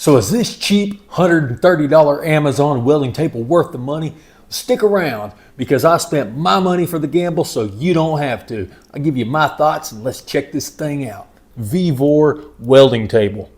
So is this cheap $130 Amazon welding table worth the money? Stick around because I spent my money for the gamble so you don't have to. I'll give you my thoughts and let's check this thing out. VEVOR welding table.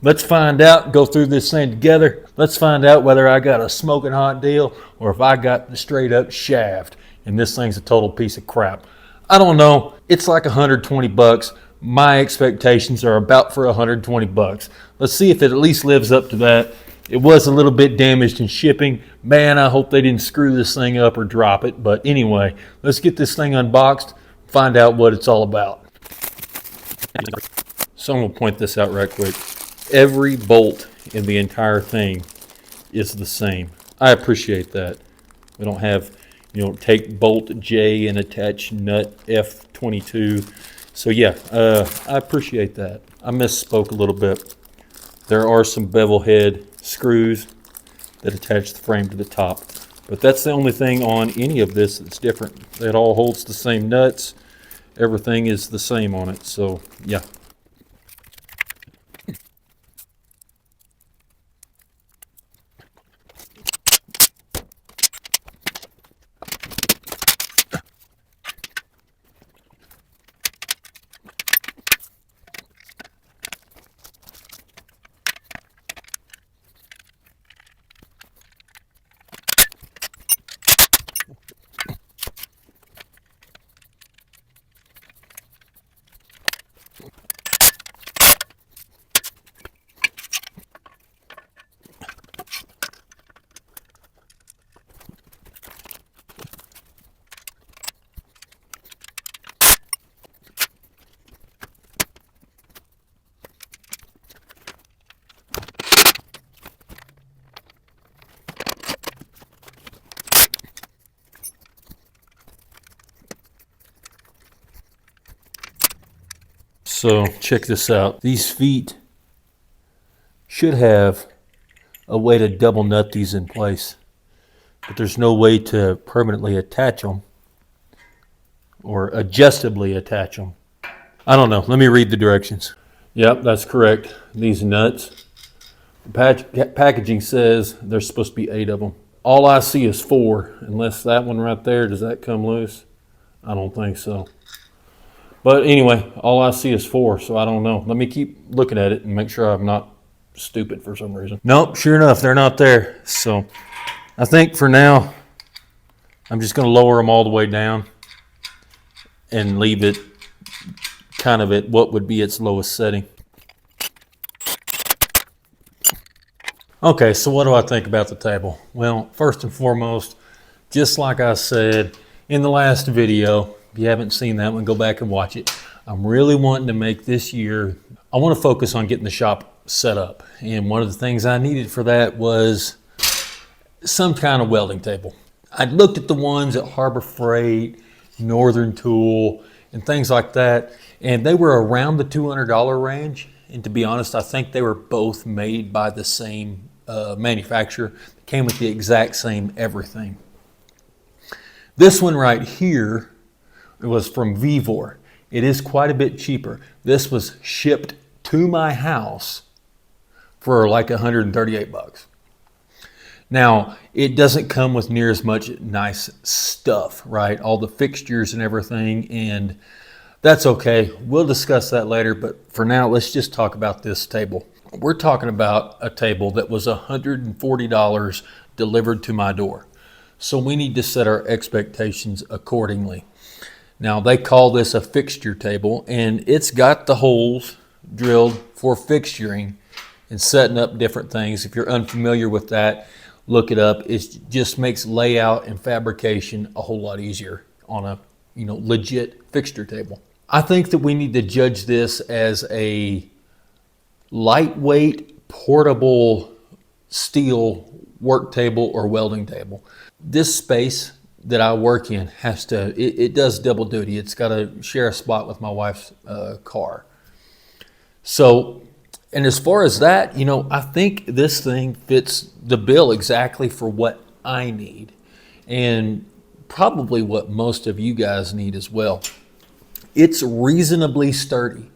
Let's find out, go through this thing together. Let's find out whether I got a smoking hot deal or if I got the straight up shaft and this thing's a total piece of crap. I don't know. It's like 120 bucks. My expectations are about for 120 bucks. Let's see if it at least lives up to that. It was a little bit damaged in shipping. Man, I hope they didn't screw this thing up or drop it. But anyway, let's get this thing unboxed, find out what it's all about. So I'm gonna point this out right quick. Every bolt in the entire thing is the same. I appreciate that. We don't have, take bolt J and attach nut F22. So yeah, I appreciate that. I misspoke a little bit. There are some bevel head screws that attach the frame to the top, but that's the only thing on any of this that's different. It all holds the same nuts. Everything is the same on it, so yeah. So check this out. These feet should have a way to double nut these in place, but there's no way to permanently attach them or adjustably attach them. I don't know. Let me read the directions. Yep, that's correct. These nuts, the packaging says there's supposed to be 8 of them. All I see is 4, unless that one right there, does that come loose? I don't think so. But anyway, all I see is 4, so I don't know. Let me keep looking at it and make sure I'm not stupid for some reason. Nope, sure enough, they're not there. So I think for now, I'm just going to lower them all the way down and leave it kind of at what would be its lowest setting. Okay, so what do I think about the table? Well, first and foremost, just like I said in the last video, if you haven't seen that one, go back and watch it. I'm really wanting to make this year, I want to focus on getting the shop set up. And one of the things I needed for that was some kind of welding table. I looked at the ones at Harbor Freight, Northern Tool, and things like that, and they were around the $200 range. And to be honest, I think they were both made by the same manufacturer. They came with the exact same everything. This one right here, it was from VEVOR. It is quite a bit cheaper. This was shipped to my house for like 138 bucks. Now, it doesn't come with near as much nice stuff, right? All the fixtures and everything, and that's okay. We'll discuss that later, but for now, let's just talk about this table. We're talking about a table that was $140 delivered to my door. So we need to set our expectations accordingly. Now they call this a fixture table, and it's got the holes drilled for fixturing and setting up different things. If you're unfamiliar with that, look it up. It just makes layout and fabrication a whole lot easier on a legit fixture table. I think that we need to judge this as a lightweight, portable steel work table or welding table. This space that I work in it does double duty. It's got to share a spot with my wife's car. So, and as far as that, I think this thing fits the bill exactly for what I need, and probably what most of you guys need as well. It's reasonably sturdy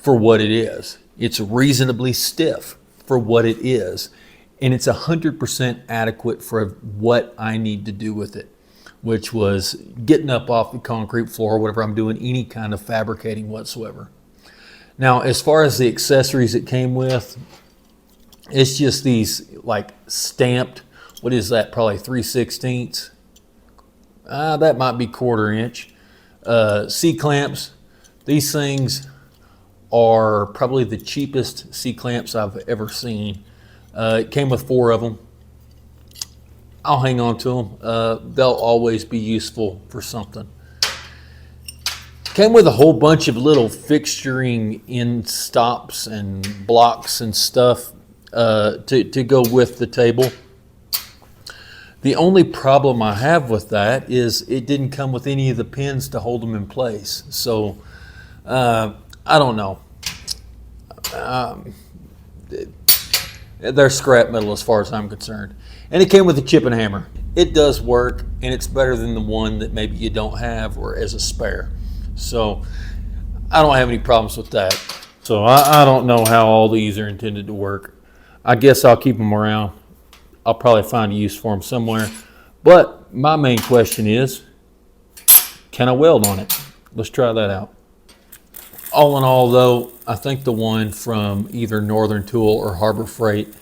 for what it is. It's reasonably stiff for what it is. And it's 100% adequate for what I need to do with it, which was getting up off the concrete floor, whatever I'm doing, any kind of fabricating whatsoever. Now, as far as the accessories it came with, it's just these like stamped, what is that, probably 3/16? That might be 1/4 inch. C-clamps. These things are probably the cheapest C-clamps I've ever seen. It came with 4 of them. I'll hang on to them. They'll always be useful for something. Came with a whole bunch of little fixturing in stops and blocks and stuff to go with the table. The only problem I have with that is it didn't come with any of the pins to hold them in place. So I don't know. They're scrap metal as far as I'm concerned. And it came with a chip and hammer. It does work, and it's better than the one that maybe you don't have or as a spare. So I don't have any problems with that. So I don't know how all these are intended to work. I guess I'll keep them around. I'll probably find a use for them somewhere. But my main question is, can I weld on it? Let's try that out. All in all though, I think the one from either Northern Tool or Harbor Freight,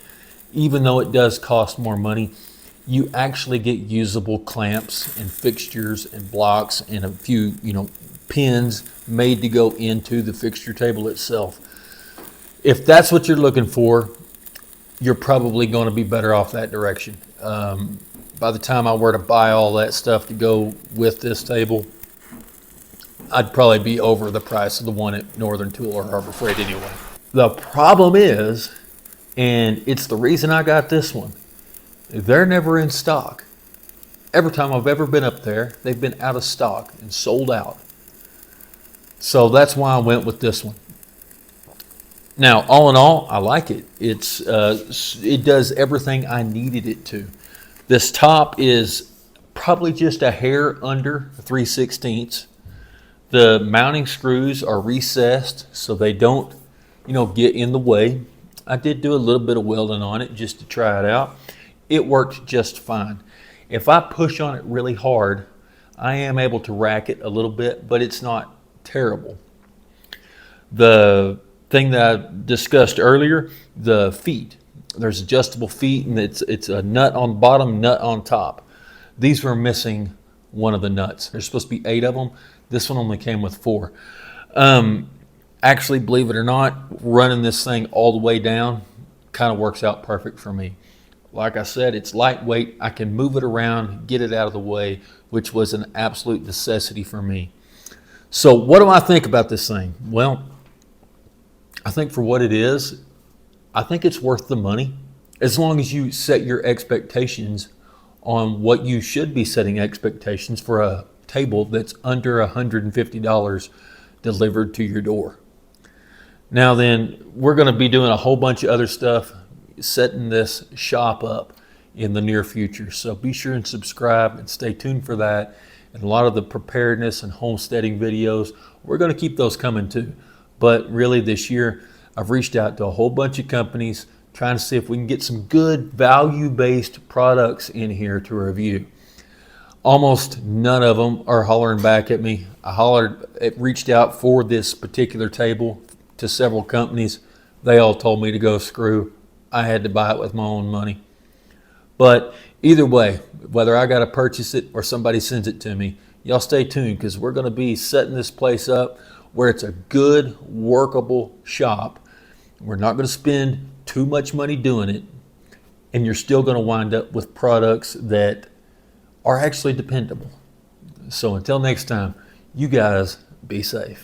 even though it does cost more money, you actually get usable clamps and fixtures and blocks and a few, pins made to go into the fixture table itself. If that's what you're looking for, you're probably going to be better off that direction. By the time I were to buy all that stuff to go with this table, I'd probably be over the price of the one at Northern Tool or Harbor Freight anyway. The problem is, and it's the reason I got this one, they're never in stock. Every time I've ever been up there, they've been out of stock and sold out. So that's why I went with this one. Now, all in all, I like it. It does everything I needed it to. This top is probably just a hair under 3/16. The mounting screws are recessed so they don't, get in the way. I did do a little bit of welding on it just to try it out. It worked just fine. If I push on it really hard, I am able to rack it a little bit, but it's not terrible. The thing that I discussed earlier, the feet. There's adjustable feet, and it's a nut on the bottom, nut on top. These were missing one of the nuts. There's supposed to be 8 of them. This one only came with 4. Actually, believe it or not, running this thing all the way down kind of works out perfect for me. Like I said, it's lightweight. I can move it around, get it out of the way, which was an absolute necessity for me. So what do I think about this thing? Well, I think for what it is, I think it's worth the money. As long as you set your expectations on what you should be setting expectations for a table that's under $150 delivered to your door. Now then, we're going to be doing a whole bunch of other stuff, setting this shop up in the near future. So be sure and subscribe and stay tuned for that. And a lot of the preparedness and homesteading videos, we're going to keep those coming too. But really this year, I've reached out to a whole bunch of companies trying to see if we can get some good value-based products in here to review. Almost none of them are hollering back at me. Reached out for this particular table to several companies. They all told me to go screw. I had to buy it with my own money. But either way, whether I got to purchase it or somebody sends it to me, y'all stay tuned because we're going to be setting this place up where it's a good, workable shop. We're not going to spend too much money doing it, and you're still going to wind up with products that are actually dependable. So until next time, you guys be safe.